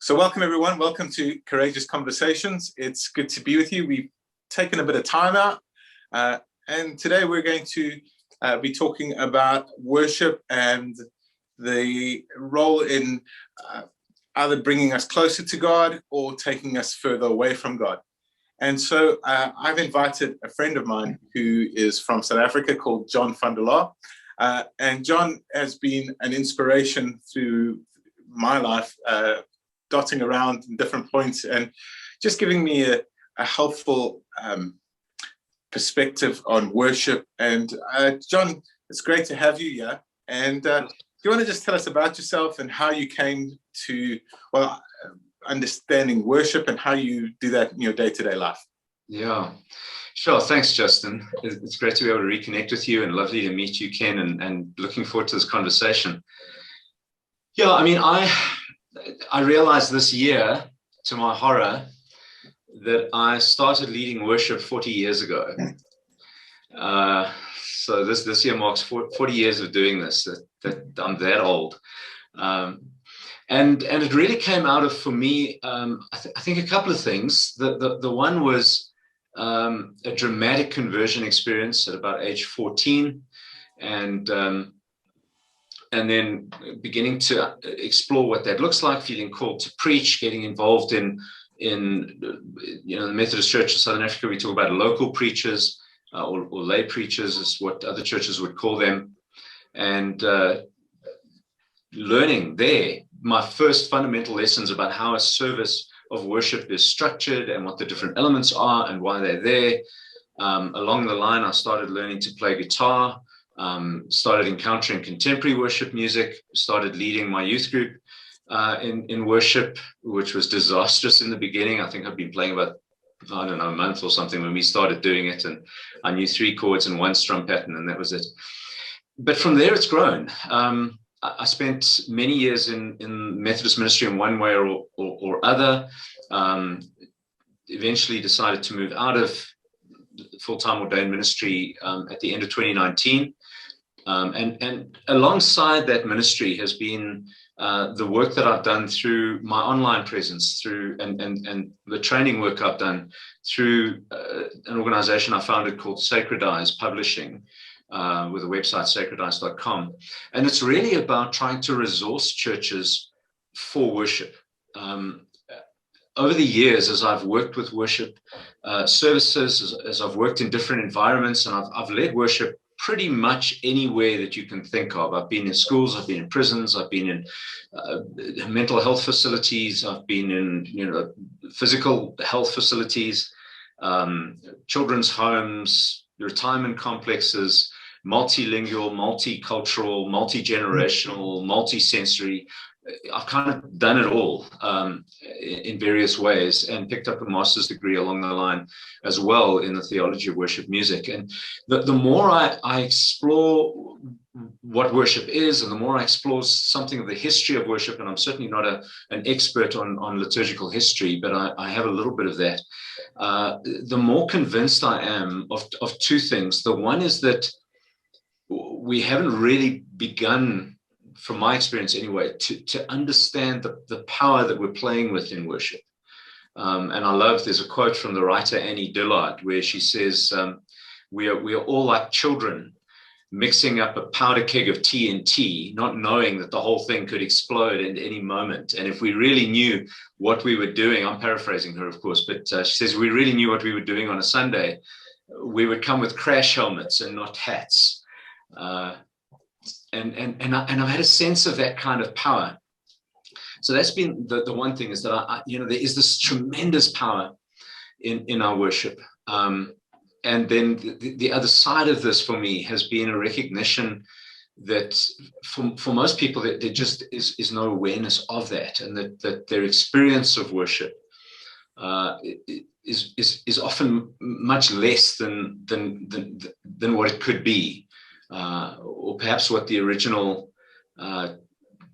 So welcome everyone, welcome to Courageous Conversations. It's good to be with you. We've taken a bit of time out and today we're going to be talking about worship and the role in either bringing us closer to God or taking us further away from God. And so I've invited a friend of mine who is from South Africa called John Van Der Laar. And John has been an inspiration through my life, dotting around in different points and just giving me a helpful perspective on worship. And John, it's great to have you here. And do you want to just tell us about yourself and how you came to, understanding worship and how you do that in your day-to-day life? Yeah, sure. Thanks, Justin. It's great to be able to reconnect with you and lovely to meet you, Ken, and looking forward to this conversation. Yeah, I mean, I realized this year, to my horror, that I started leading worship 40 years ago. So this year marks 40 years of doing this, that I'm that old. And it really came out of, for me, I think a couple of things. The one was a dramatic conversion experience at about age 14, and then beginning to explore what that looks like, feeling called to preach, getting involved in the Methodist Church of Southern Africa. We talk about local preachers or lay preachers is what other churches would call them, and learning there my first fundamental lessons about how a service of worship is structured and what the different elements are and why they're there. Along the line, I started learning to play guitar, started encountering contemporary worship music, started leading my youth group in worship, which was disastrous in the beginning. I think I'd been playing about, a month or something when we started doing it, and I knew 3 chords and 1 strum pattern, and that was it. But from there, it's grown. I spent many years in Methodist ministry in one way or other. Eventually decided to move out of full-time ordained ministry at the end of 2019. And alongside that ministry has been the work that I've done through my online presence, and the training work I've done through an organization I founded called Sacredize Publishing, with the website sacredize.com. And it's really about trying to resource churches for worship. Over the years, as I've worked with worship services, as I've worked in different environments, and I've led worship pretty much anywhere that you can think of. I've been in schools, I've been in prisons, I've been in mental health facilities, I've been in physical health facilities, children's homes, retirement complexes, multilingual, multicultural, multi-generational, multi-sensory. I've kind of done it all in various ways, and picked up a master's degree along the line as well in the theology of worship music. And the more I explore what worship is, and the more I explore something of the history of worship, and I'm certainly not an expert on liturgical history, but I have a little bit of that, the more convinced I am of 2 things. The one is that we haven't really begun, from my experience anyway, to understand the power that we're playing with in worship. And I love, there's a quote from the writer Annie Dillard where she says, we are all like children mixing up a powder keg of TNT, not knowing that the whole thing could explode at any moment. And if we really knew what we were doing, I'm paraphrasing her, of course, but she says, we really knew what we were doing on a Sunday, we would come with crash helmets and not hats. And I've had a sense of that kind of power. So that's been the one thing, is that there is this tremendous power in our worship. And then the other side of this for me has been a recognition that for most people there just is no awareness of that, and that their experience of worship is often much less than what it could be. Or perhaps what the original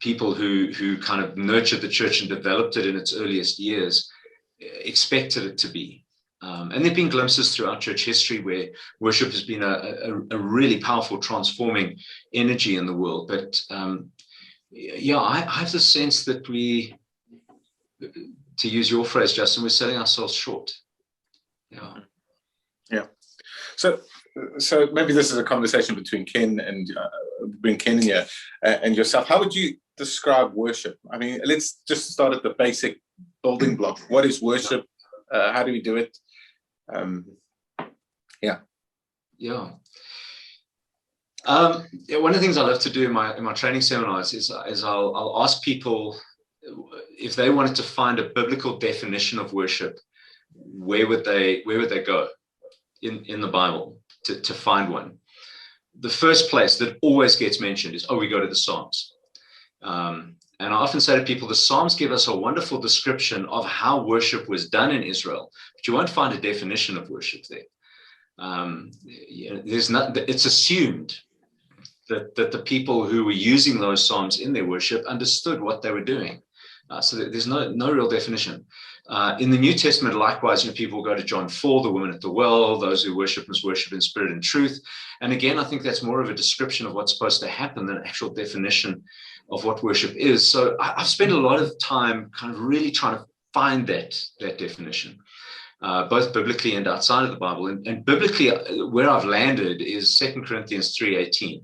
people who kind of nurtured the church and developed it in its earliest years expected it to be. And there have been glimpses throughout church history where worship has been a really powerful transforming energy in the world. But I have the sense that we to use your phrase, Justin, we're selling ourselves short. Yeah. Yeah. So maybe this is a conversation between Ken and and yourself. How would you describe worship? I mean, let's just start at the basic building block. What is worship? How do we do it? Yeah. One of the things I love to do in my training seminars is I'll ask people if they wanted to find a biblical definition of worship, where would they go in the Bible to find one? The first place that always gets mentioned is, we go to the Psalms. And I often say to people, the Psalms give us a wonderful description of how worship was done in Israel, but you won't find a definition of worship there. It's assumed that the people who were using those Psalms in their worship understood what they were doing. So there's no real definition. In the New Testament, likewise, people go to John 4, the woman at the well, those who worship must worship in spirit and truth. And again, I think that's more of a description of what's supposed to happen than an actual definition of what worship is. So I've spent a lot of time kind of really trying to find that definition, both biblically and outside of the Bible. And biblically, where I've landed is 2 Corinthians 3:18.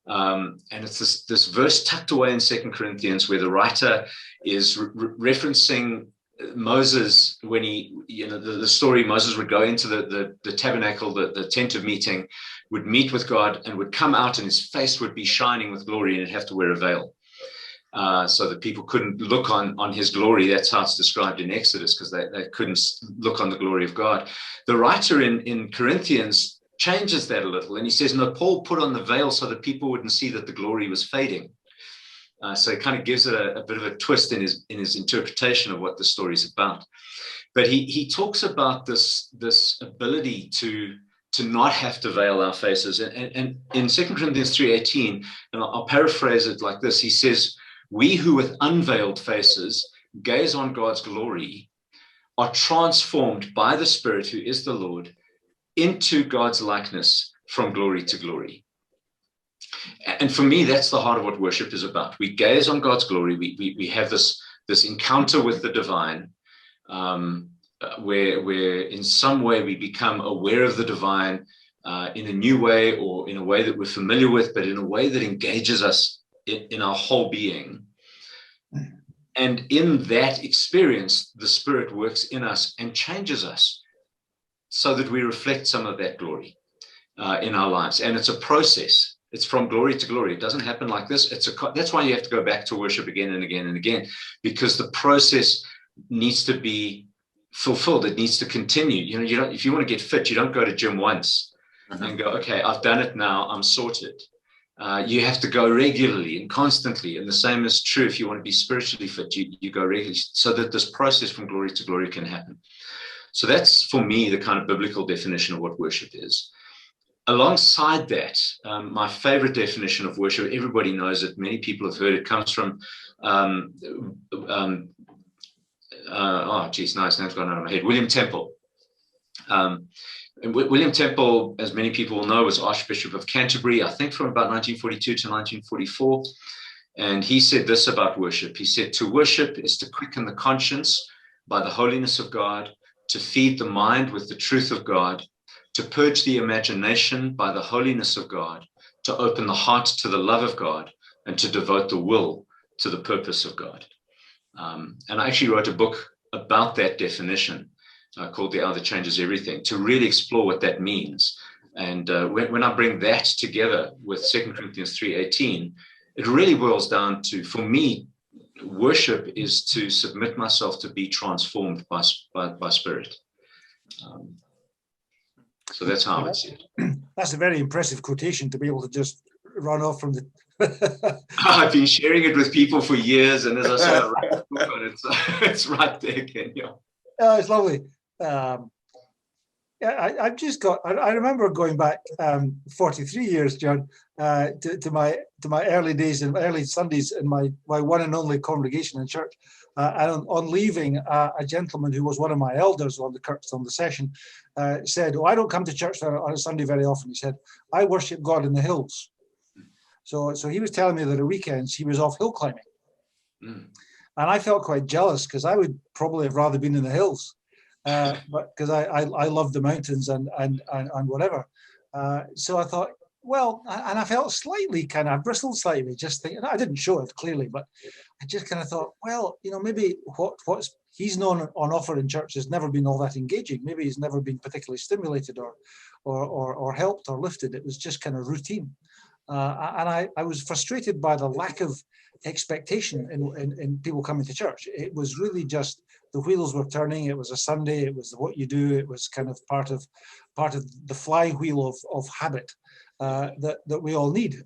And it's this verse tucked away in 2 Corinthians where the writer is referencing Moses when the story Moses would go into the tabernacle, the tent of meeting, would meet with God and would come out and his face would be shining with glory and he'd have to wear a veil so that people couldn't look on his glory. That's how it's described in Exodus, because they couldn't look on the glory of God. The writer in Corinthians changes that a little and he says, no, Paul put on the veil so that people wouldn't see that the glory was fading. So it kind of gives it a bit of a twist in his interpretation of what the story is about. But he talks about this ability to not have to veil our faces. And in 2 Corinthians 3:18, and I'll paraphrase it like this, he says, we who with unveiled faces gaze on God's glory are transformed by the Spirit who is the Lord into God's likeness from glory to glory. And for me, that's the heart of what worship is about. We gaze on God's glory. We have this encounter with the divine, where in some way we become aware of the divine in a new way, or in a way that we're familiar with, but in a way that engages us in our whole being. And in that experience, the Spirit works in us and changes us so that we reflect some of that glory in our lives. And it's a process. It's from glory to glory. It doesn't happen like this. That's why you have to go back to worship again and again and again, because the process needs to be fulfilled. It needs to continue. If you want to get fit, you don't go to gym once and go, okay, I've done it now, I'm sorted. You have to go regularly and constantly. And the same is true if you want to be spiritually fit. You go regularly so that this process from glory to glory can happen. So that's, for me, the kind of biblical definition of what worship is. Alongside that, my favorite definition of worship, everybody knows it, many people have heard it, comes from, name's gone out of my head, William Temple. And William Temple, as many people will know, was Archbishop of Canterbury, I think from about 1942 to 1944. And he said this about worship. He said, to worship is to quicken the conscience by the holiness of God, to feed the mind with the truth of God, to purge the imagination by the holiness of God, to open the heart to the love of God, and to devote the will to the purpose of God. And I actually wrote a book about that definition called The Hour That Changes Everything, to really explore what that means. And when I bring that together with 2 Corinthians 3:18, it really boils down to, for me, worship is to submit myself to be transformed by Spirit. So that's how I would see it. That's a very impressive quotation to be able to just run off from the... I've been sharing it with people for years, and as I said, I wrote a book on it, so it's right there again. Yeah. It's lovely. I've just got, I remember going back 43 years, John, to my early days and early Sundays in my one and only congregation in church. And on leaving, a gentleman who was one of my elders on the session said, I don't come to church on a Sunday very often. He said, I worship God in the hills. So he was telling me that at weekends he was off hill climbing. And I felt quite jealous because I would probably have rather been in the hills, but because I love the mountains and whatever. So I thought, well, and I felt slightly I bristled slightly, just thinking, I didn't show it clearly, but I just kind of thought, well, maybe what's he's known on offer in church has never been all that engaging. Maybe he's never been particularly stimulated or helped or lifted. It was just kind of routine. And I was frustrated by the lack of expectation in people coming to church. It was really just the wheels were turning. It was a Sunday. It was what you do. It was kind of part of the flywheel of habit that we all need.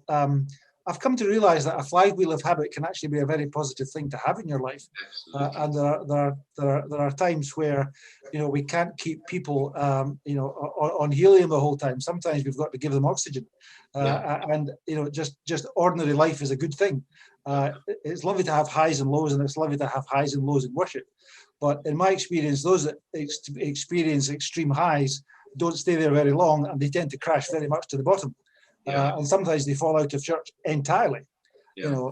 I've come to realize that a flywheel of habit can actually be a very positive thing to have in your life. And there are times where, we can't keep people, on helium the whole time. Sometimes we've got to give them oxygen. And, just ordinary life is a good thing. It's lovely to have highs and lows, and it's lovely to have highs and lows in worship. But in my experience, those that experience extreme highs don't stay there very long, and they tend to crash very much to the bottom. And sometimes they fall out of church entirely.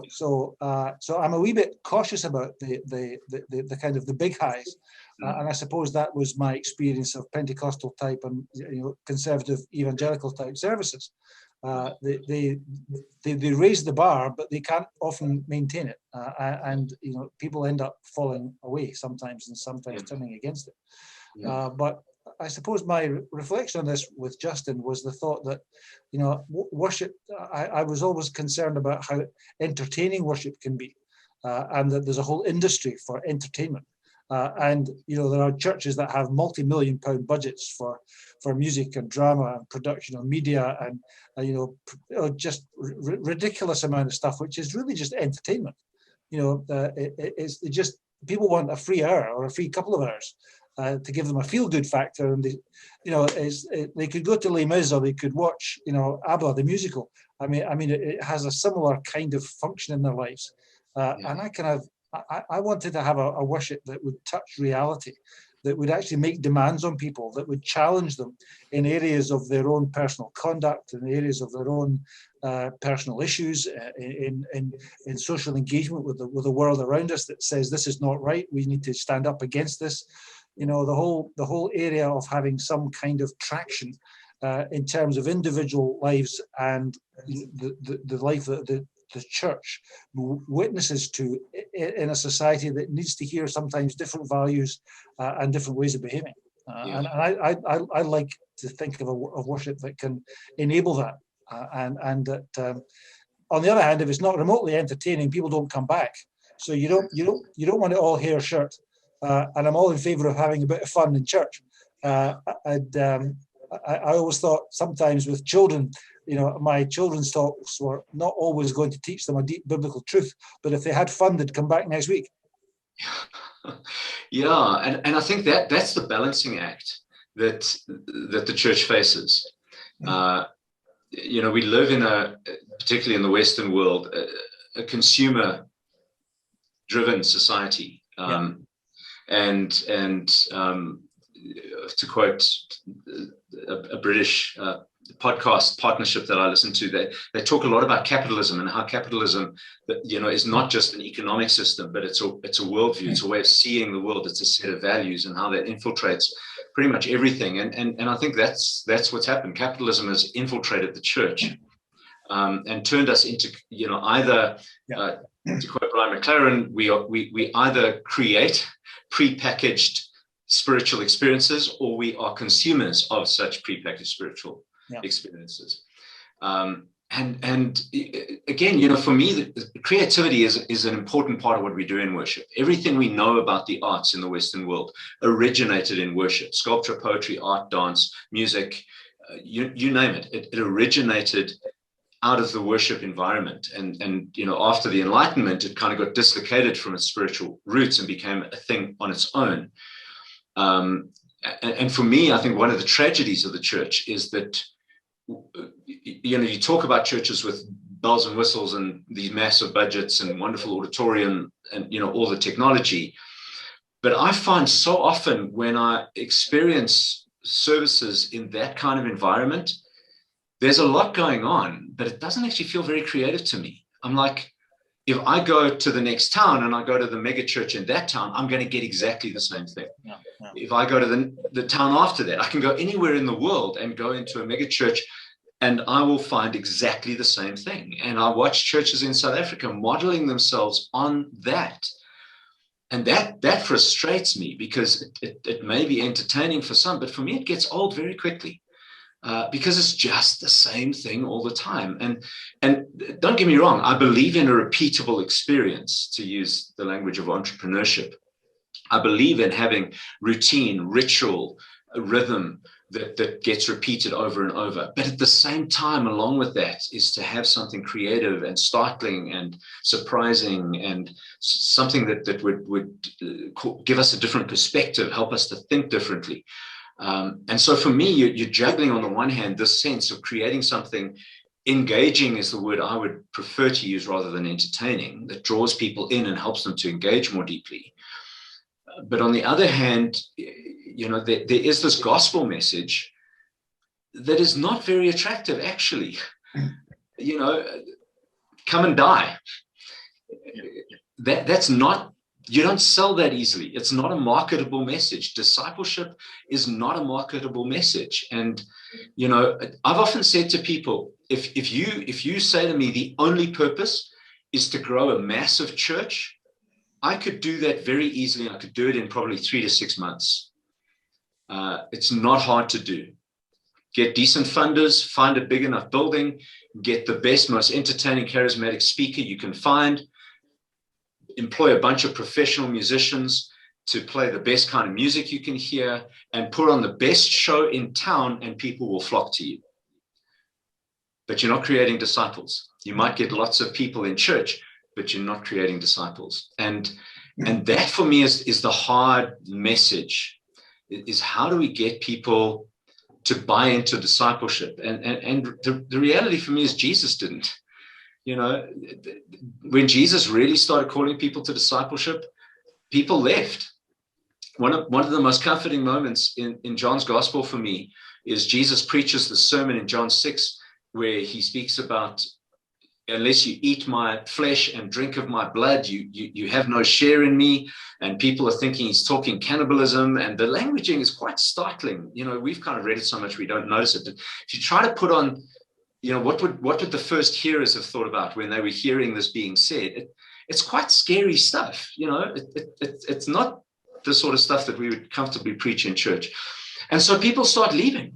So I'm a wee bit cautious about the kind of the big highs, and I suppose that was my experience of Pentecostal type and conservative evangelical type services. They raise the bar, but they can't often maintain it, and people end up falling away sometimes, and sometimes turning against it. But I suppose my reflection on this with Justin was the thought that, worship, I was always concerned about how entertaining worship can be, and that there's a whole industry for entertainment. And there are churches that have multi-million-pound budgets for music and drama and production of media and just ridiculous amount of stuff, which is really just entertainment. It's just people want a free hour or a free couple of hours to give them a feel-good factor, and they could go to Les Mis or they could watch ABBA the musical. I mean it has a similar kind of function in their lives, and I wanted to have a worship that would touch reality, that would actually make demands on people, that would challenge them in areas of their own personal conduct, in areas of their own personal issues, in social engagement with the world around us, that says this is not right. We need to stand up against this. The whole area of having some kind of traction in terms of individual lives and the life that the church witnesses to in a society that needs to hear sometimes different values and different ways of behaving. And I like to think of worship that can enable that. And that, on the other hand, if it's not remotely entertaining, people don't come back. So you don't want it all hair shirt. And I'm all in favour of having a bit of fun in church. I always thought sometimes with children, my children's talks were not always going to teach them a deep biblical truth, but if they had fun, they'd come back next week. Yeah, and I think that's the balancing act that the church faces. We live in particularly in the Western world, a consumer-driven society. And to quote a British podcast partnership that I listen to, they talk a lot about capitalism and how capitalism, is not just an economic system, but it's a worldview, it's a way of seeing the world, it's a set of values, and how that infiltrates pretty much everything. And I think that's what's happened. Capitalism has infiltrated the church and turned us into either. To quote Brian McLaren, we either create prepackaged spiritual experiences, or we are consumers of such prepackaged spiritual experiences. And again, for me, the creativity is an important part of what we do in worship. Everything we know about the arts in the Western world originated in worship: sculpture, poetry, art, dance, music, you name it. It originated out of the worship environment, and after the Enlightenment, it kind of got dislocated from its spiritual roots and became a thing on its own. And for me, I think one of the tragedies of the church is that you talk about churches with bells and whistles and these massive budgets and wonderful auditorium and all the technology, but I find so often when I experience services in that kind of environment, there's a lot going on, but it doesn't actually feel very creative to me. I'm like, if I go to the next town and I go to the mega church in that town, I'm going to get exactly the same thing. Yeah, yeah. If I go to the town after that, I can go anywhere in the world and go into a mega church and I will find exactly the same thing. And I watch churches in South Africa modeling themselves on that. And that frustrates me, because it may be entertaining for some, but for me, it gets old very quickly. Because it's just the same thing all the time. And don't get me wrong, I believe in a repeatable experience, to use the language of entrepreneurship. I believe in having routine, ritual, rhythm that gets repeated over and over. But at the same time, along with that, is to have something creative and startling and surprising, and something that would give us a different perspective, help us to think differently. And so for me, you're juggling, on the one hand, this sense of creating something engaging, is the word I would prefer to use rather than entertaining, that draws people in and helps them to engage more deeply. But on the other hand, there is this gospel message that is not very attractive, actually. Come and die. That's not, you don't sell that easily. It's not a marketable message. Discipleship is not a marketable message. And, I've often said to people, if you say to me, the only purpose is to grow a massive church, I could do that very easily. I could do it in probably 3 to 6 months. It's not hard to do. Get decent funders, find a big enough building, get the best, most entertaining, charismatic speaker you can find, employ a bunch of professional musicians to play the best kind of music you can hear, and put on the best show in town, and people will flock to you. But you're not creating disciples. You might get lots of people in church, but you're not creating disciples. And that for me is the hard message, is how do we get people to buy into discipleship? And the reality for me is Jesus didn't. When Jesus really started calling people to discipleship, people left. One of the most comforting moments in John's gospel for me is Jesus preaches the sermon in John 6, where he speaks about, unless you eat my flesh and drink of my blood, you have no share in me. And people are thinking he's talking cannibalism, and the languaging is quite startling. We've kind of read it so much we don't notice it. But if you try to put on, what would the first hearers have thought about when they were hearing this being said? It's quite scary stuff. It's not the sort of stuff that we would comfortably preach in church. And so people start leaving.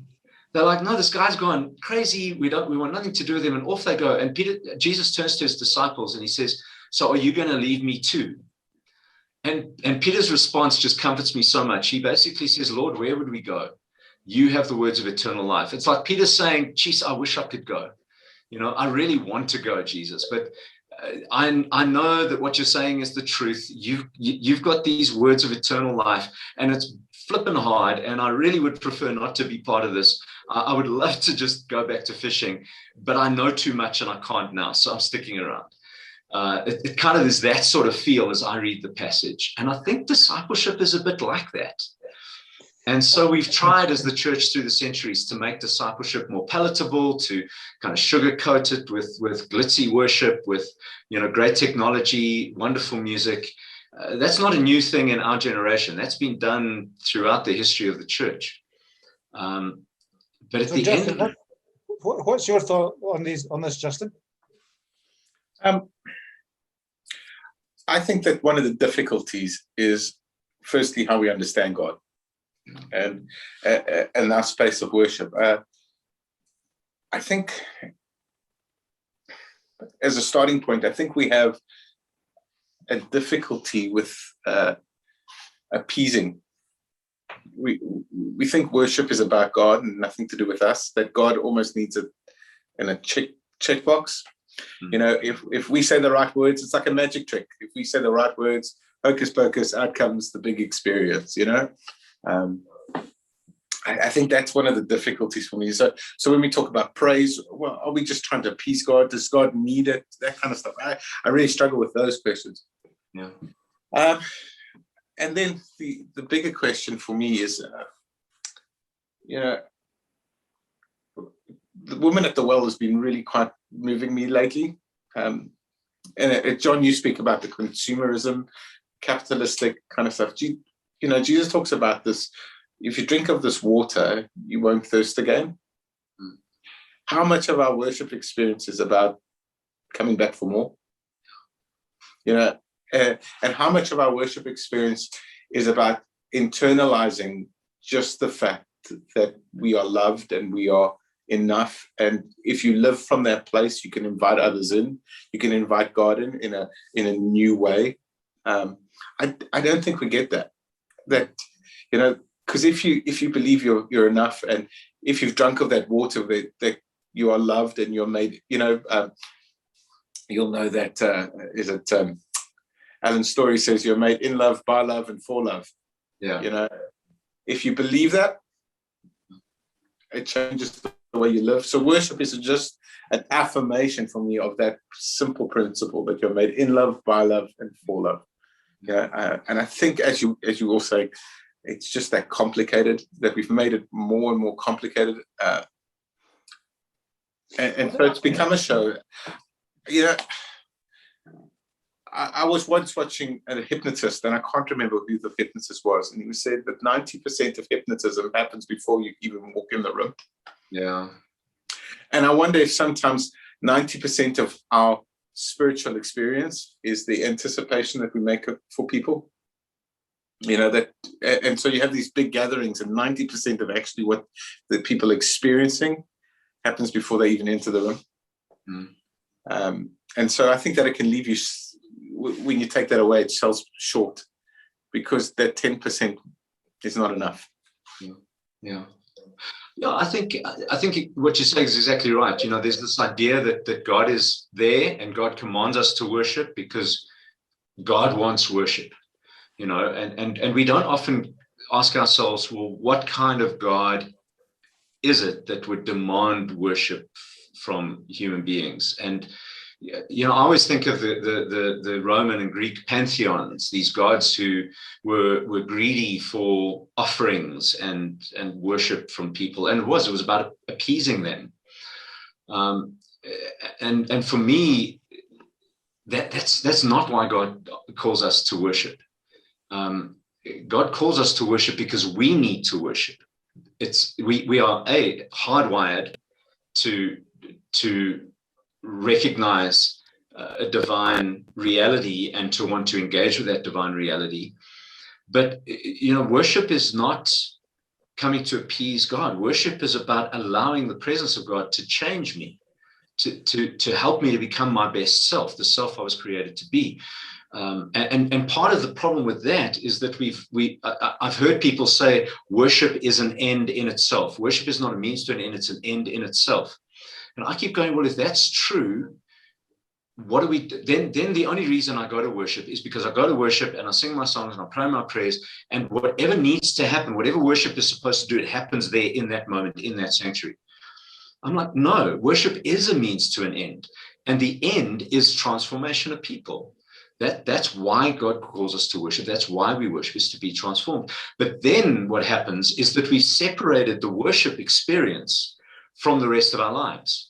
They're like, no, this guy's gone crazy. We want nothing to do with him. And off they go. And Jesus turns to his disciples and he says, so are you going to leave me too? And Peter's response just comforts me so much. He basically says, Lord, where would we go? You have the words of eternal life. It's like Peter saying, geez, I wish I could go. I really want to go, Jesus, but I know that what you're saying is the truth. You've got these words of eternal life, and it's flipping hard, and I really would prefer not to be part of this. I would love to just go back to fishing, but I know too much and I can't now, so I'm sticking around. It kind of is that sort of feel as I read the passage. And I think discipleship is a bit like that. And so we've tried as the church through the centuries to make discipleship more palatable, to kind of sugarcoat it with glitzy worship, with great technology, wonderful music. That's not a new thing in our generation. That's been done throughout the history of the church. But at the Justin, end, what's your thought on this, Justin? I think that one of the difficulties is, firstly, how we understand God and our space of worship. I think, as a starting point, I think we have a difficulty with appeasing. We think worship is about God and nothing to do with us, that God almost needs a checkbox. If we say the right words, it's like a magic trick. If we say the right words, hocus pocus, out comes the big experience, I think that's one of the difficulties for me. So when we talk about praise, well, are we just trying to appease God? Does God need it? That kind of stuff. I really struggle with those questions. Yeah. And then the bigger question for me is, the woman at the well has been really quite moving me lately. John, you speak about the consumerism, capitalistic kind of stuff. Jesus talks about this. If you drink of this water, you won't thirst again. How much of our worship experience is about coming back for more? And how much of our worship experience is about internalizing just the fact that we are loved and we are enough. And if you live from that place, you can invite others in. You can invite God in a new way. I don't think we get that. Because if you believe you're enough, and if you've drunk of that water that you are loved and you're made, you'll know that Alan's story says you're made in love, by love, and for love. Yeah. If you believe that, it changes the way you live. So worship is just an affirmation for me of that simple principle that you're made in love, by love, and for love. And I think, as you all say, it's just that complicated, that we've made it more and more complicated. And so it's become a show. I was once watching a hypnotist, and I can't remember who the hypnotist was, and he said that 90% of hypnotism happens before you even walk in the room. Yeah. And I wonder if sometimes 90% of our spiritual experience is the anticipation that we make for people. And so you have these big gatherings, and 90% of actually what the people are experiencing happens before they even enter the room. And so I think that it can leave you, when you take that away, it sells short, because that 10% is not enough. Yeah. I think what you're saying is exactly right. There's this idea that God is there and God commands us to worship because God wants worship. And we don't often ask ourselves, well, what kind of God is it that would demand worship from human beings? And I always think of the Roman and Greek pantheons, these gods who were greedy for offerings and worship from people, and it was about appeasing them. And for me, that's not why God calls us to worship. God calls us to worship because we need to worship. We are hardwired to recognize a divine reality and to want to engage with that divine reality. But worship is not coming to appease God. Worship is about allowing the presence of God to change me, to help me to become my best self, the self I was created to be. And part of the problem with that is that I've heard people say worship is an end in itself. Worship is not a means to an end; it's an end in itself. And I keep going, well, if that's true, what do we do? Then the only reason I go to worship is because I go to worship and I sing my songs and I pray my prayers, and whatever needs to happen, whatever worship is supposed to do, it happens there in that moment, in that sanctuary. I'm like, no, worship is a means to an end. And the end is transformation of people. That's why God calls us to worship. That's why we worship, is to be transformed. But then what happens is that we've separated the worship experience from the rest of our lives.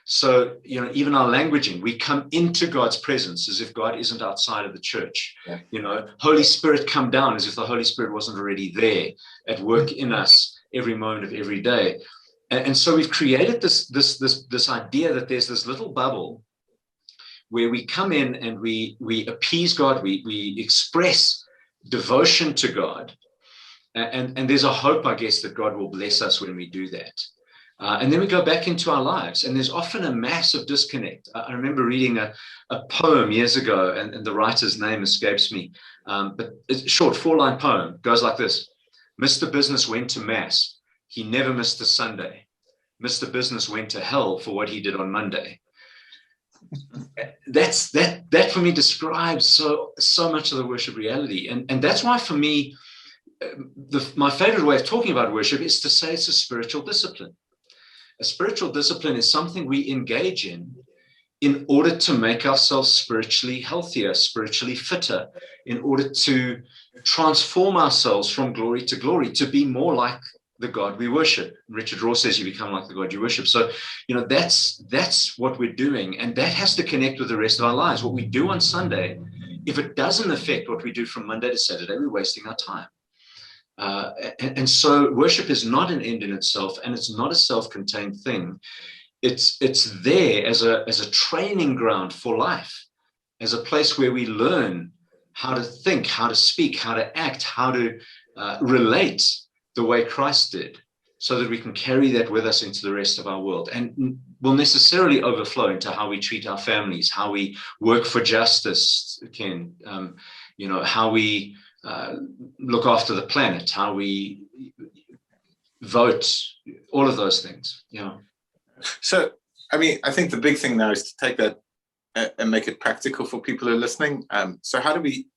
So, even our languaging, we come into God's presence as if God isn't outside of the church. Yeah. Holy Spirit, come down, as if the Holy Spirit wasn't already there at work in us every moment of every day. And so we've created this idea that there's this little bubble where we come in and we appease God, we express devotion to God. And there's a hope, I guess, that God will bless us when we do that. And then we go back into our lives, and there's often a massive disconnect. I remember reading a poem years ago, and the writer's name escapes me, but it's a short 4-line poem. It goes like this: Mr. Business went to Mass. He never missed a Sunday. Mr. Business went to hell for what he did on Monday. That for me describes so much of the worship reality. And that's why for me, my favorite way of talking about worship is to say it's a spiritual discipline. A spiritual discipline is something we engage in order to make ourselves spiritually healthier, spiritually fitter, in order to transform ourselves from glory to glory, to be more like the God we worship. Richard Rohr says you become like the God you worship. So, that's what we're doing. And that has to connect with the rest of our lives. What we do on Sunday, if it doesn't affect what we do from Monday to Saturday, we're wasting our time. And so worship is not an end in itself, and it's not a self-contained thing. It's there as a training ground for life, as a place where we learn how to think, how to speak, how to act, how to relate the way Christ did, so that we can carry that with us into the rest of our world, and will necessarily overflow into how we treat our families, how we work for justice, Ken, how we look after the planet, how we vote, all of those things. So, I think the big thing now is to take that and make it practical for people who are listening. So how do we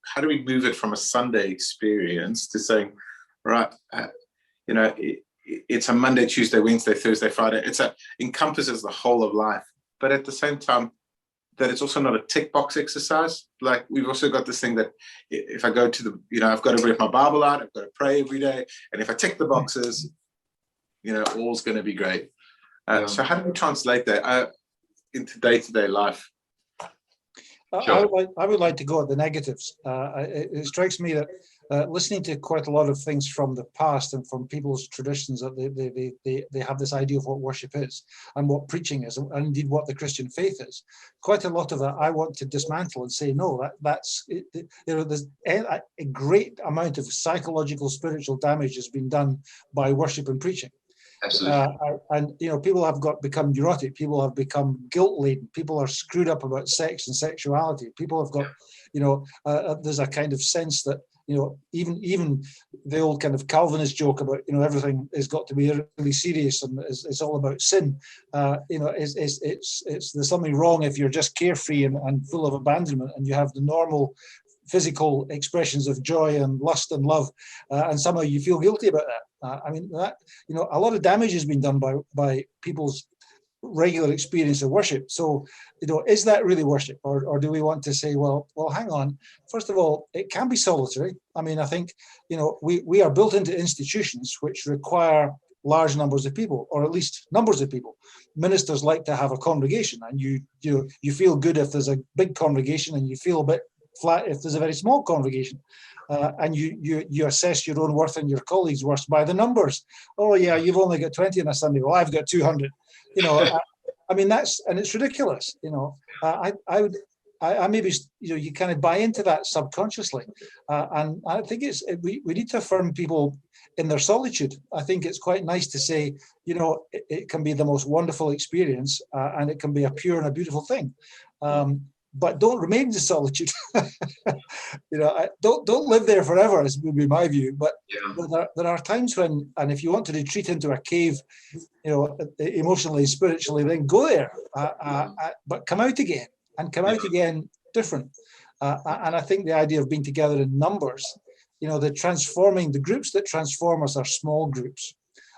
move it from a Sunday experience to saying, right, it's a Monday, Tuesday, Wednesday, Thursday, Friday. Encompasses the whole of life, but at the same time, that it's also not a tick box exercise. Like, we've also got this thing that if I go to I've got to read my Bible out, I've got to pray every day, and if I tick the boxes, all's going to be great. So how do we translate that into day-to-day life? Sure. I would like to go at the negatives. It strikes me that listening to quite a lot of things from the past and from people's traditions, that they have this idea of what worship is and what preaching is, and indeed what the Christian faith is. Quite a lot of that I want to dismantle and say, no, that's there's a great amount of psychological, spiritual damage has been done by worship and preaching. Absolutely. And people have become neurotic. People have become guilt-laden. People are screwed up about sex and sexuality. People have got, there's a kind of sense that even the old kind of Calvinist joke about everything has got to be really serious and it's all about sin. There's something wrong if you're just carefree and full of abandonment and you have the normal physical expressions of joy and lust and love, and somehow you feel guilty about that. A lot of damage has been done by people's regular experience of worship. So, is that really worship, or do we want to say, well, hang on. First of all, it can be solitary. I think, we are built into institutions which require large numbers of people, or at least numbers of people. Ministers like to have a congregation, and you feel good if there's a big congregation, and you feel a bit flat if there's a very small congregation. And you assess your own worth and your colleagues' worth by the numbers. Oh yeah, you've only got 20 on a Sunday. Well, I've got 200. And it's ridiculous. I maybe you kind of buy into that subconsciously, and I think we need to affirm people in their solitude. I think it's quite nice to say, it can be the most wonderful experience, and it can be a pure and a beautiful thing. But don't remain in solitude. Don't live there forever, as would be my view. But there are times when, and if you want to retreat into a cave, emotionally, spiritually, then go there. But come out again, and come out again different. And I think the idea of being together in numbers, the groups that transform us are small groups.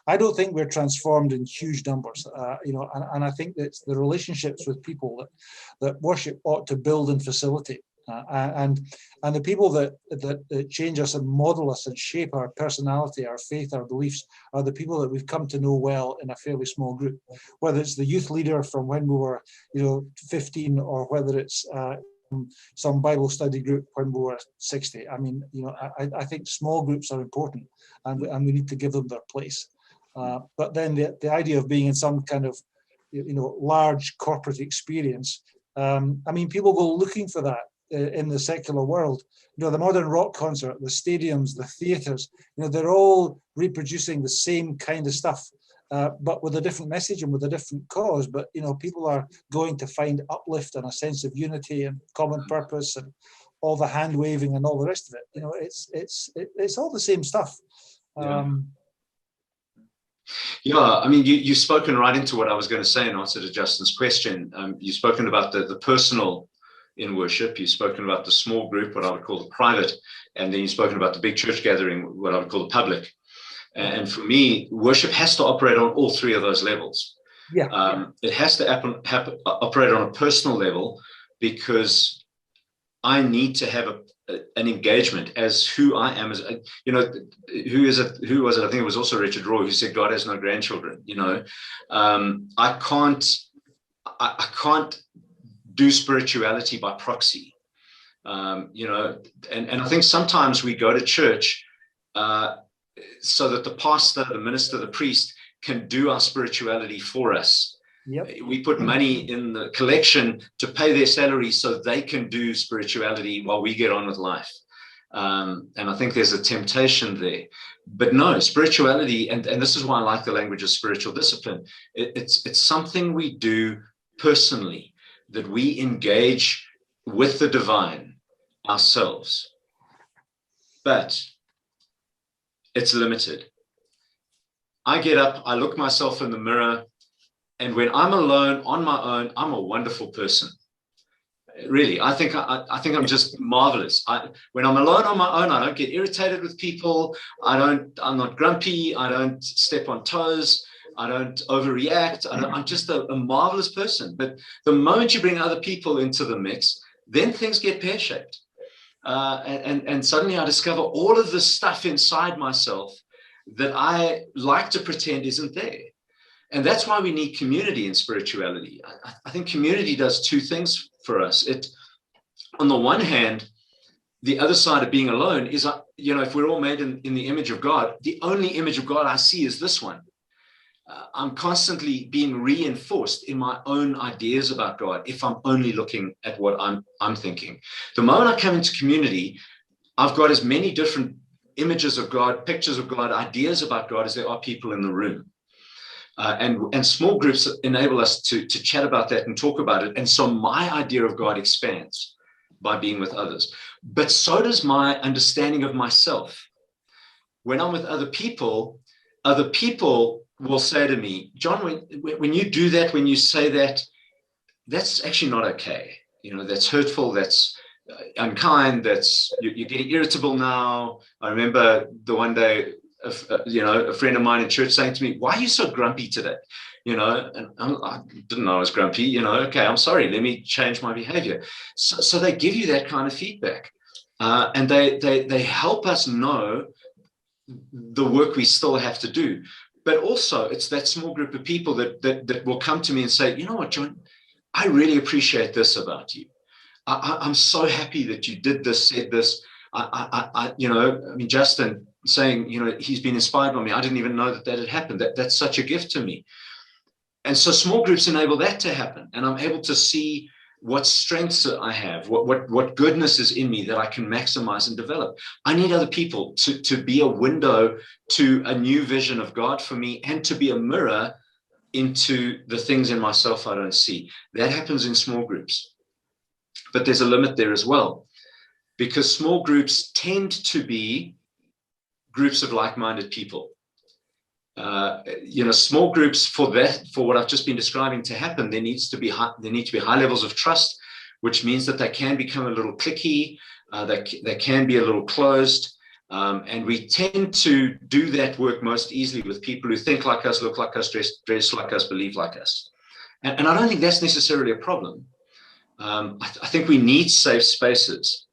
I don't think we're transformed in huge numbers, and I think that it's the relationships with people that worship ought to build and facilitate, and the people that change us and model us and shape our personality, our faith, our beliefs are the people that we've come to know well in a fairly small group, whether it's the youth leader from when we were 15, or whether it's some Bible study group when we were 60. I think small groups are important, and we need to give them their place. But then the idea of being in some kind of, large corporate experience, people go looking for that in the secular world. The modern rock concert, the stadiums, the theatres, they're all reproducing the same kind of stuff, but with a different message and with a different cause. But, people are going to find uplift and a sense of unity and common purpose and all the hand waving and all the rest of it. It's all the same stuff. You've spoken right into what I was going to say in answer to Justin's question. You've spoken about the personal in worship. You've spoken about the small group, what I would call the private, and then you've spoken about the big church gathering, what I would call the public. And for me, worship has to operate on all three of those levels. It has to operate on a personal level, because I need to have an engagement as who I am, as you know, who was it? I think it was also Richard Rohr who said God has no grandchildren. You know, I can't do spirituality by proxy. You know, and I think sometimes we go to church so that the pastor, the minister, the priest can do our spirituality for us. Yep. We put money in the collection to pay their salary so they can do spirituality while we get on with life. And I think there's a temptation there. But no, spirituality, and this is why I like the language of spiritual discipline, it's something we do personally, that we engage with the divine ourselves. But it's limited. I get up, I look myself in the mirror, and when I'm alone on my own, I'm a wonderful person. Really, I think I'm just marvelous. When I'm alone on my own, I don't get irritated with people. I'm not grumpy. I don't step on toes. I don't overreact. I'm just a marvelous person. But the moment you bring other people into the mix, then things get pear-shaped. And suddenly I discover all of the stuff inside myself that I like to pretend isn't there. And that's why we need community in spirituality. I think community does two things for us. It, on the one hand, the other side of being alone is, you know, if we're all made in the image of God, the only image of God I see is this one. I'm constantly being reinforced in my own ideas about God if I'm only looking at what I'm thinking. The moment I come into community, I've got as many different images of God, pictures of God, ideas about God as there are people in the room. And small groups enable us to chat about that and talk about it. And so my idea of God expands by being with others. But so does my understanding of myself. When I'm with other people will say to me, John, when you do that, when you say that, that's actually not okay. You know, that's hurtful, that's unkind, that's, you're getting irritable now. I remember the one day, a friend of mine in church saying to me, why are you so grumpy today? You know, and I didn't know I was grumpy, you know, okay, I'm sorry, let me change my behavior. So they give you that kind of feedback. And they help us know the work we still have to do. But also it's that small group of people that will come to me and say, you know what, John, I really appreciate this about you. I'm so happy that you did this, said this. Justin saying, you know, he's been inspired by me. I didn't even know that had happened. That's such a gift to me. And so small groups enable that to happen. And I'm able to see what strengths I have, what goodness is in me that I can maximize and develop. I need other people to be a window to a new vision of God for me and to be a mirror into the things in myself I don't see. That happens in small groups. But there's a limit there as well, because small groups tend to be groups of like-minded people. Small groups, for what I've just been describing to happen, there need to be high levels of trust, which means that they can become a little cliquey, they can be a little closed, and we tend to do that work most easily with people who think like us, look like us, dress like us, believe like us. And I don't think that's necessarily a problem. I think we need safe spaces.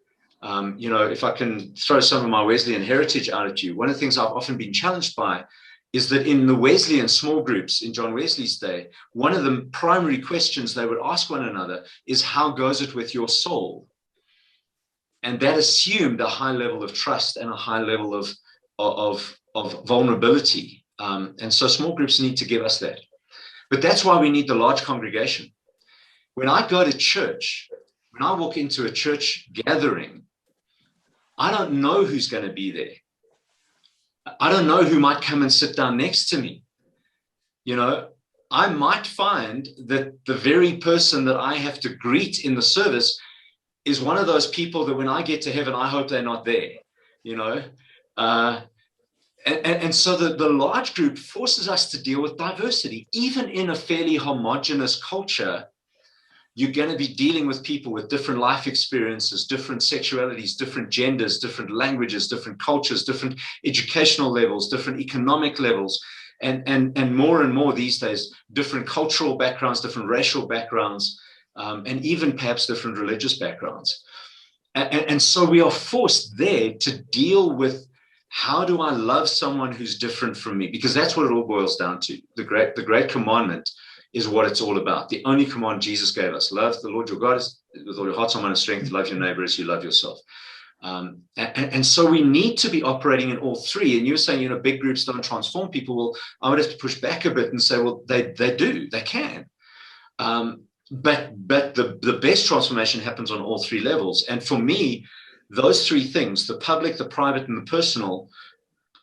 If I can throw some of my Wesleyan heritage out at you, one of the things I've often been challenged by is that in the Wesleyan small groups in John Wesley's day, one of the primary questions they would ask one another is, how goes it with your soul? And that assumed a high level of trust and a high level of vulnerability. And so small groups need to give us that. But that's why we need the large congregation. When I go to church, when I walk into a church gathering, I don't know who's going to be there. I don't know who might come and sit down next to me. You know, I might find that the very person that I have to greet in the service is one of those people that when I get to heaven, I hope they're not there, you know. And so the large group forces us to deal with diversity. Even in a fairly homogenous culture, you're going to be dealing with people with different life experiences, different sexualities, different genders, different languages, different cultures, different educational levels, different economic levels, and more these days, different cultural backgrounds, different racial backgrounds, and even perhaps different religious backgrounds. And so we are forced there to deal with, how do I love someone who's different from me? Because that's what it all boils down to. The great commandment is what it's all about. The only command Jesus gave us: love the Lord your God with all your heart, soul, mind, and strength. Love your neighbor as you love yourself. And so we need to be operating in all three. And you were saying, big groups don't transform people. Well, I would have to push back a bit and say, well, they do, they can. But the best transformation happens on all three levels. And for me, those three things, the public, the private, and the personal,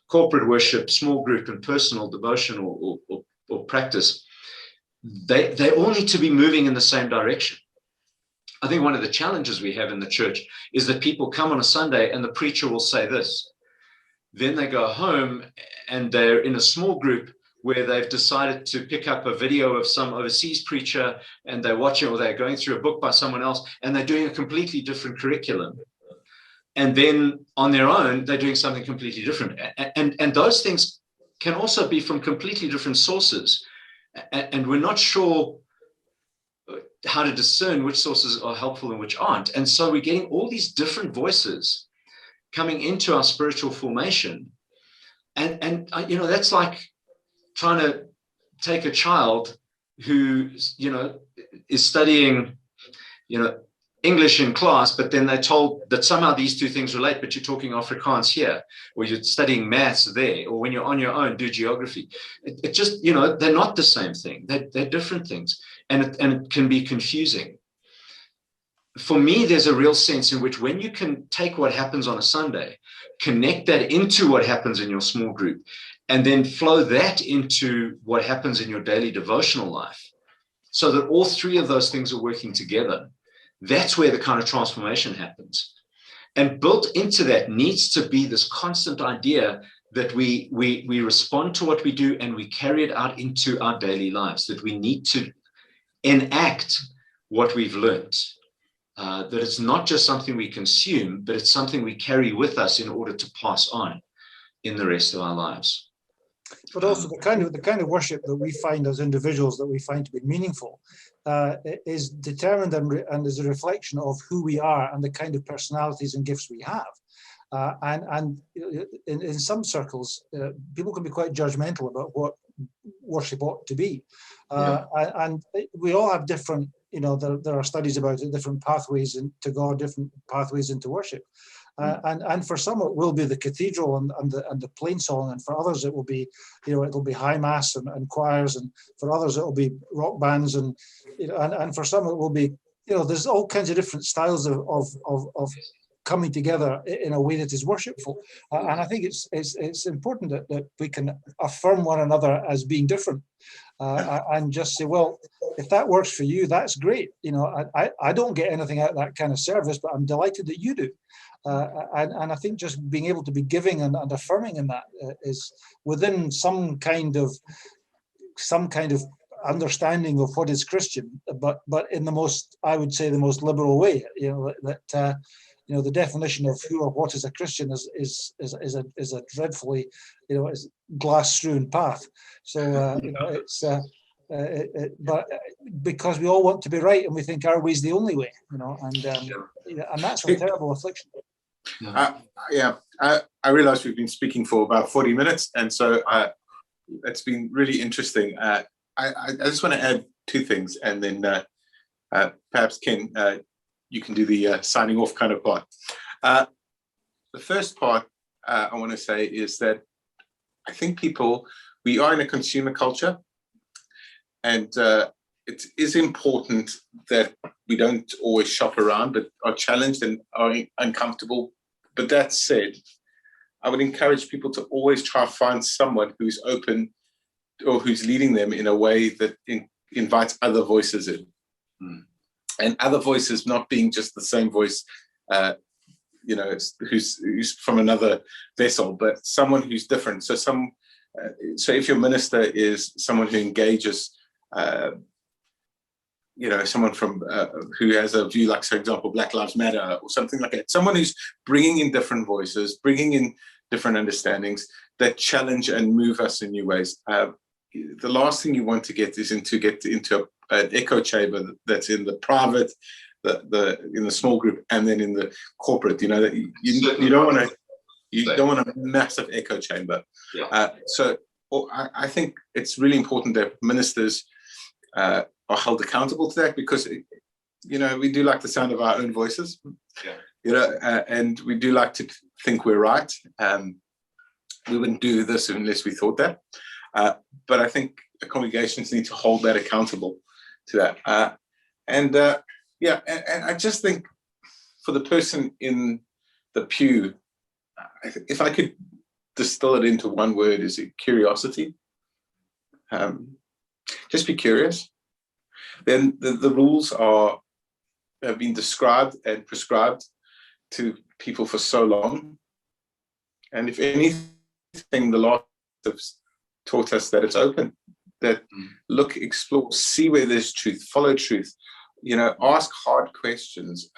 corporate worship, small group, and personal devotion or practice, they all need to be moving in the same direction. I think one of the challenges we have in the church is that people come on a Sunday and the preacher will say this. Then they go home and they're in a small group where they've decided to pick up a video of some overseas preacher and they're watching, or they're going through a book by someone else, and they're doing a completely different curriculum. And then on their own, they're doing something completely different. And those things can also be from completely different sources. And we're not sure how to discern which sources are helpful and which aren't. And so we're getting all these different voices coming into our spiritual formation. And that's like trying to take a child who, is studying, English in class, but then they're told that somehow these two things relate, but you're talking Afrikaans here, or you're studying maths there, or when you're on your own, do geography. It just, they're not the same thing. They're different things. And it can be confusing. For me, there's a real sense in which when you can take what happens on a Sunday, connect that into what happens in your small group, and then flow that into what happens in your daily devotional life, so that all three of those things are working together, that's where the kind of transformation happens. And built into that needs to be this constant idea that we respond to what we do and we carry it out into our daily lives, that we need to enact what we've learned, that it's not just something we consume, but it's something we carry with us in order to pass on in the rest of our lives. But also the kind of worship that we find as individuals, that we find to be meaningful, is determined and is a reflection of who we are and the kind of personalities and gifts we have. And in some circles, people can be quite judgmental about what worship ought to be. And we all have different, there are studies about it, different pathways to God, different pathways into worship. And for some it will be the cathedral and the plain song, and for others it will be, it'll be high mass and choirs, and for others it will be rock bands, and for some it will be, there's all kinds of different styles of coming together in a way that is worshipful. And I think it's important that we can affirm one another as being different, and just say, well, if that works for you, that's great. I don't get anything out of that kind of service, but I'm delighted that you do. And I think just being able to be giving and affirming in that is within some kind of understanding of what is Christian, but in the most, I would say, the most liberal way. The definition of who or what is a Christian is a dreadfully, is glass-strewn path. So but because we all want to be right and we think our way is the only way, and that's a terrible affliction. I realize we've been speaking for about 40 minutes, and so it's been really interesting. I just want to add two things, and then perhaps Ken, you can do the signing off kind of part. The first part I want to say is that I think we are in a consumer culture, and it is important that we don't always shop around, but are challenged and are uncomfortable. But that said, I would encourage people to always try to find someone who's open or who's leading them in a way that invites other voices in. And other voices not being just the same voice, who's from another vessel, but someone who's different. So so if your minister is someone who engages, someone from who has a view like, for example, Black Lives Matter or something like that, someone who's bringing in different voices, bringing in different understandings that challenge and move us in new ways. The last thing you want to get into an echo chamber that's in the private, in the small group and then in the corporate. You know, that you don't want a massive echo chamber. Yeah. So I think it's really important that ministers are held accountable to that, because you know, we do like the sound of our own voices. Yeah. You know, and we do like to think we're right. We wouldn't do this unless we thought that. But I think the congregations need to hold that accountable to that. And I just think for the person in the pew, if I could distill it into one word, is it curiosity? Just be curious. Then the rules have been described and prescribed to people for so long. And if anything, the Lord has taught us that it's open, that look, explore, see where there's truth, follow truth, you know, ask hard questions,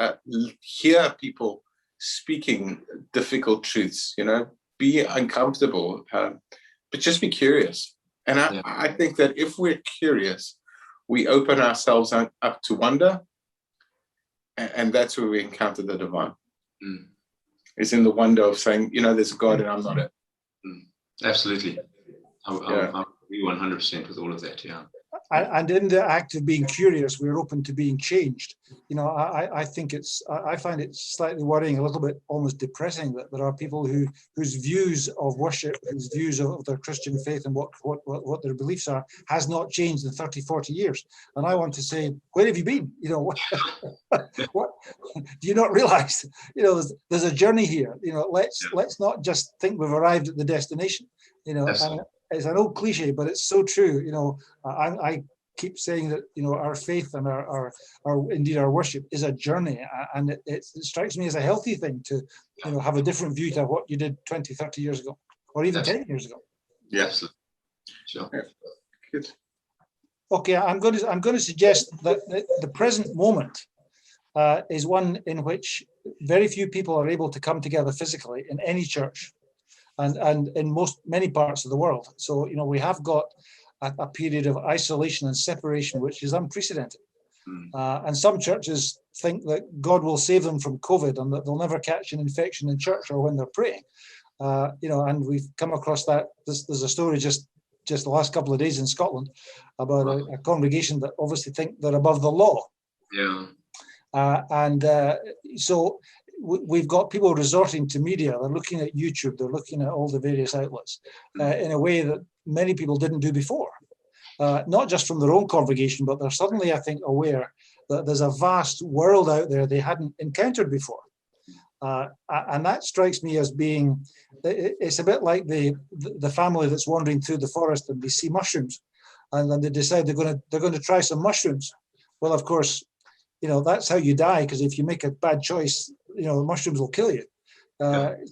hear people speaking difficult truths, you know, be uncomfortable, but just be curious. And I think that if we're curious, we open ourselves up to wonder, and that's where we encounter the divine. It's in the wonder of saying, you know, there's a God and I'm not it. Absolutely. I agree 100% with all of that, yeah. And in the act of being curious, we're open to being changed. You know, I think I find it slightly worrying, a little bit almost depressing, that there are people whose views of worship, whose views of their Christian faith and what their beliefs are, has not changed in 30, 40 years. And I want to say, where have you been? You know, what do you not realize? You know, there's a journey here. You know, let's not just think we've arrived at the destination. You know, and it's an old cliche, but it's so true. You know, I keep saying that, you know, our faith and our indeed our worship is a journey, and it strikes me as a healthy thing to, you know, have a different view to what you did 20, 30 years ago, or even 10 years ago. Yes. Sure. Yeah. Good. Okay, I'm going to suggest that the present moment is one in which very few people are able to come together physically in any church, and in many parts of the world. So, you know, we have got a period of isolation and separation, which is unprecedented. And some churches think that God will save them from COVID and that they'll never catch an infection in church or when they're praying. You know, and we've come across that. There's a story just the last couple of days in Scotland about a congregation that obviously think they're above the law. Yeah. So we've got people resorting to media. They're looking at YouTube. They're looking at all the various outlets in a way that many people didn't do before. Not just from their own congregation, but they're suddenly, I think, aware that there's a vast world out there they hadn't encountered before. And that strikes me as being, it's a bit like the family that's wandering through the forest and they see mushrooms, and then they decide they're going to try some mushrooms. Well, of course, you know, that's how you die, because if you make a bad choice, you know, the mushrooms will kill you.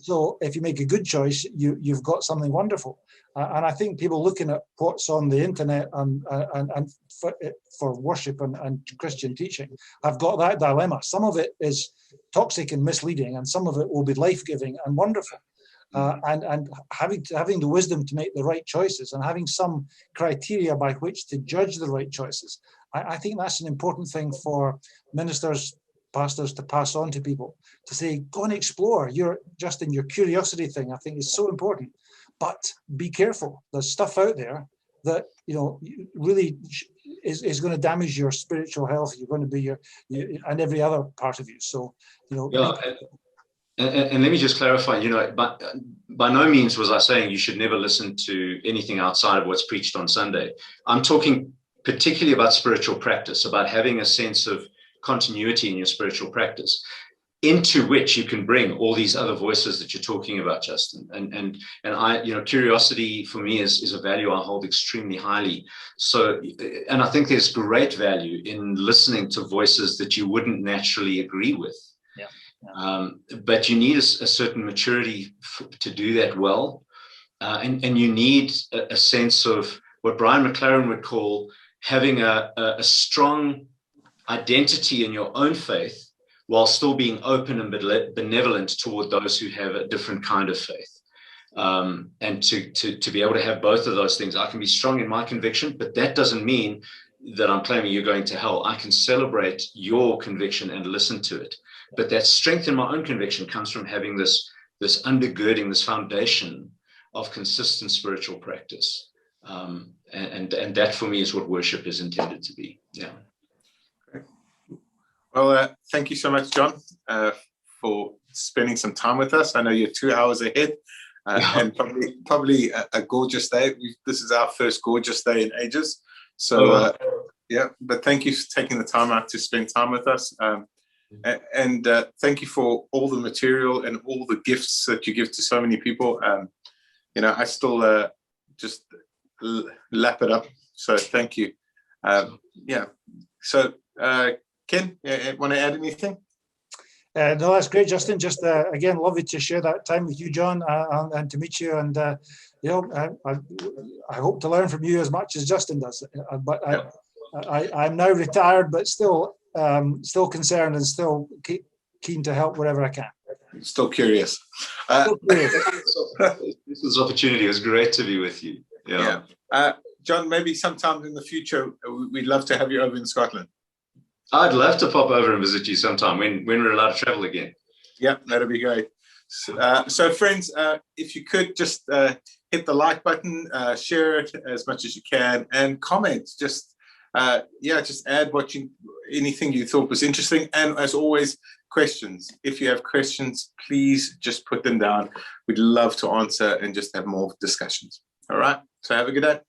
So if you make a good choice, you've got something wonderful. And I think people looking at what's on the internet and for worship and Christian teaching have got that dilemma. Some of it is toxic and misleading, and some of it will be life-giving and wonderful. And having the wisdom to make the right choices and having some criteria by which to judge the right choices, I think that's an important thing for ministers, pastors to pass on to people, to say, go and explore. You're just in your curiosity thing, I think is so important. But be careful. There's stuff out there that, you know, really is going to damage your spiritual health. You're going to be and every other part of you. So, you know. Yeah. And let me just clarify, you know, but by no means was I saying you should never listen to anything outside of what's preached on Sunday. I'm talking particularly about spiritual practice, about having a sense of continuity in your spiritual practice, into which you can bring all these other voices that you're talking about, Justin. And I, you know, curiosity for me is a value I hold extremely highly. So, and I think there's great value in listening to voices that you wouldn't naturally agree with. But you need a certain maturity to do that well. And you need a sense of what Brian McLaren would call having a strong identity in your own faith while still being open and benevolent toward those who have a different kind of faith. And to be able to have both of those things. I can be strong in my conviction, but that doesn't mean that I'm claiming you're going to hell. I can celebrate your conviction and listen to it. But that strength in my own conviction comes from having this undergirding, this foundation of consistent spiritual practice. And that for me is what worship is intended to be. Yeah. Well, thank you so much, John, for spending some time with us. I know you're 2 hours ahead, and probably a gorgeous day. This is our first gorgeous day in ages. So, yeah, but thank you for taking the time out to spend time with us. And thank you for all the material and all the gifts that you give to so many people. You know, I still just lap it up. So thank you. Yeah. So, Ken, want to add anything? No, that's great, Justin. Just again, lovely to share that time with you, John, and to meet you. And you know, I hope to learn from you as much as Justin does. But I'm now retired, but still concerned and still keen to help wherever I can. Still curious. This opportunity. It was great to be with you. Yeah. John, maybe sometime in the future, we'd love to have you over in Scotland. I'd love to pop over and visit you sometime when we're allowed to travel again. Yeah, that'd be great. So friends, if you could just hit the like button, share it as much as you can, and comment. Just just add anything you thought was interesting. And as always, questions. If you have questions, please just put them down. We'd love to answer and just have more discussions. All right. So have a good day.